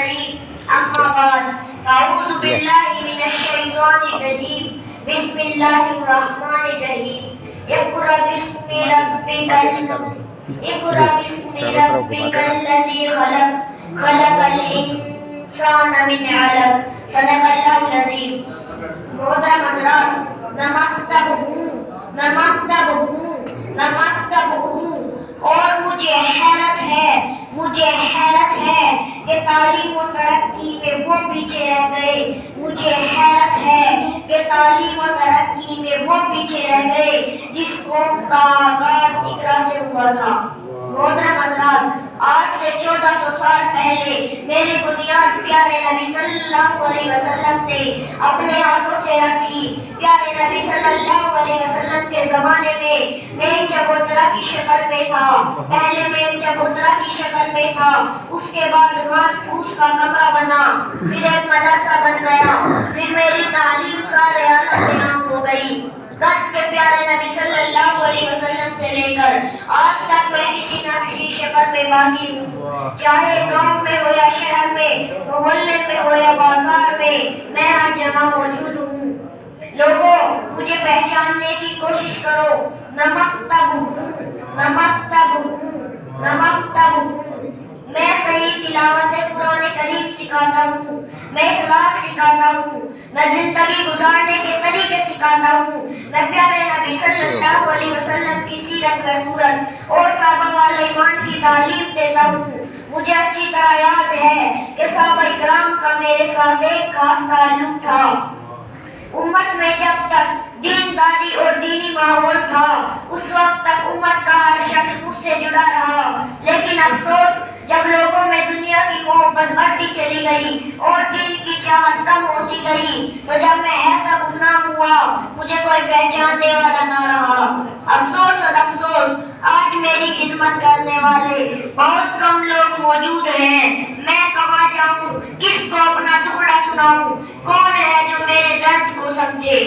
الكريم أما بعد فأعوذ بالله من الشيطان الرجيم بسم الله الرحمن الرحيم اقرأ باسم ربك الذي خلق الإنسان من علق صدق اللہ العظیم. محترم حضرات، میں مکتب ہوں اور مجھے حیرت ہے کہ تعلیم و ترقی میں وہ پیچھے رہ گئے. جس قوم کا آغاز اقرا سے ہوا تھا. محترم حضرات، آج سے 1400 سال پہلے میری بنیاد پیارے نبی صلی اللہ علیہ وسلم نے اپنے ہاتھوں سے رکھی. پیارے نبی صلی اللہ علیہ وسلم کے زمانے میں میں ایک چبوترا کی شکل میں تھا. اس کے بعد گھاس پھوس کا کمرہ بنا، پھر ایک مدرسہ بن گیا، پھر میری تعلیم سارے عالم میں عام ہو گئی. غرض کے پیارے نبی صلی اللہ علیہ وسلم سے لے کر آج تک میں کسی نہ کسی شکل میں باقی ہوں. چاہے گاؤں میں ہو یا شہر میں، محلے میں ہو یا بازار میں، میں ہر جگہ موجود ہوں. لوگوں، مجھے پہچاننے کی کوشش کرو. میں مکتب ہوں. میں صحیح تلاوت قرآن کریم سکھاتا ہوں، میں اخلاق سکھاتا ہوں، میں زندگی گزارنے کے طریقے سکھاتا ہوں. میں پیارے نبی صلی اللہ علیہ وسلم کی سیرت و صورت اور صحابہ والے ایمان کی تعلیم دیتا ہوں. مجھے اچھی طرح یاد ہے کہ صحابہ اکرام کا میرے ساتھ ایک خاص تعلق تھا. امت میں جب تک دینداری اور دینی ماحول تھا، اس وقت تک امت کا ہر شخص مجھ سے جڑا رہا. لیکن افسوس، جب لوگوں میں دنیا کی محبت بڑھتی چلی گئی اور دین کی چاہت کم ہوتی گئی، تو جب میں ایسا گمنام ہوا، مجھے کوئی پہچاننے والا نہ رہا. افسوس اور افسوس، آج میری خدمت کرنے والے بہت کم لوگ موجود ہیں. میں کہاں جاؤں، کس کو اپنا دکھڑا سناؤں، کون ہے جو میرے درد کو سمجھے.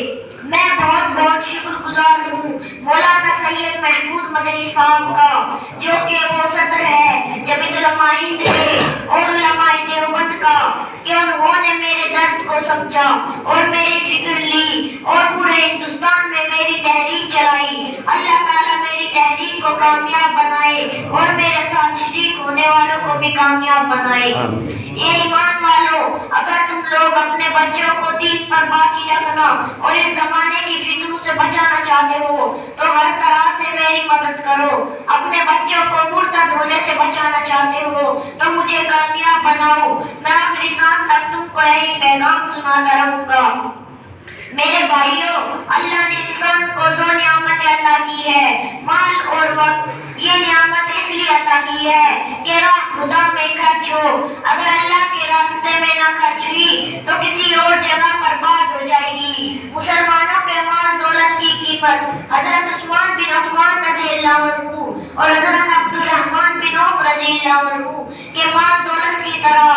میں بہت شکر گزار ہوں مولانا سید محمود مدنی صاحب کا، جو کہ وہ صدر ہے جمعیت علماء ہند کے اور علماء دیوبند کا، کہ انہوں نے میرے درد کو سمجھا اور میری فکر لی اور پورے ہندوستان میں میری تحریک چلائی. اللہ تعالیٰ میری تحریک کو کامیاب بنائے اور میرے ساتھ شریک ہونے والوں کو بھی کامیاب بنائے. یہ ایمان والو، اگر تم لوگ اپنے بچوں کو دین پر باقی رکھنا اور اس زمانے کی فتنوں سے بچانا چاہتے ہو تو ہر طرح سے میری مدد کرو. اپنے بچوں کو مرتد ہونے سے بچانا چاہتے ہو تو مجھے کامیاب بناؤ. میں آخری سانس تک تم کو یہی پیغام سناتا رہوں گا. میرے بھائیوں، اللہ نے انسان کو 2 نعمتیں عطا کی ہے، مال اور وقت. یہ نعمت اس لیے عطا کی ہے کہ راہ خدا میں خرچ ہو. اگر اللہ کے راستے میں نہ خرچ ہوئی تو کسی اور جگہ پر بات ہو جائے گی. مسلمانوں کے مال دولت کی قیمت حضرت عثمان بن عفان رضی اللہ عنہ اور حضرت عبد الرحمن بن عوف رضی اللہ عنہ کے مال دولت کی طرح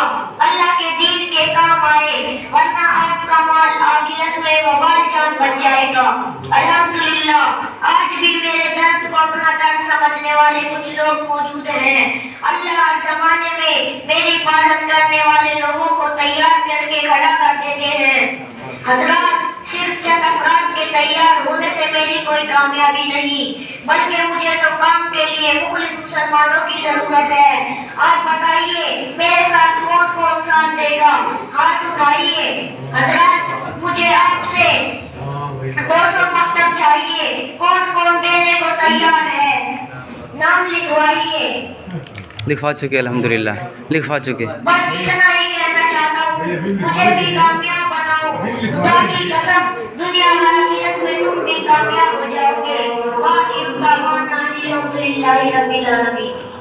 اللہ کے دین کے کام آئے، ورنہ آپ کا مال آخرت میں وبال جان بچ جائے گا. الحمدللہ، آج بھی میرے درد کو اپنا درد سمجھنے والے کچھ لوگ موجود ہیں. اللہ ہر زمانے میں میری حفاظت کرنے والے لوگوں کو تیار کر کے کھڑا کر دیتے ہیں. حضرات، صرف چند افراد کے تیار ہونے سے میری کوئی کامیابی نہیں، بلکہ مجھے تو کام کے لیے مخلص مسلمانوں کی ضرورت ہے. آپ بتائیے، میرے ساتھ کون ساتھ دے گا؟ ہاتھ اٹھائیے. حضرات، مجھے آپ سے 200 مکتب چاہیے. کون دینے کو تیار ہے؟ نام لکھوائیے. لکھوا چکے، الحمدللہ لکھوا چکے. بس اتنا ہی کہنا چاہتا ہوں. مجھے بھی کامیاب بناؤ. خدا کی قسم، دنیا و آخرت میں تم بھی کامیاب ہو جاؤ گے. وآخر دعوانا الحمدللہ رب العالمین.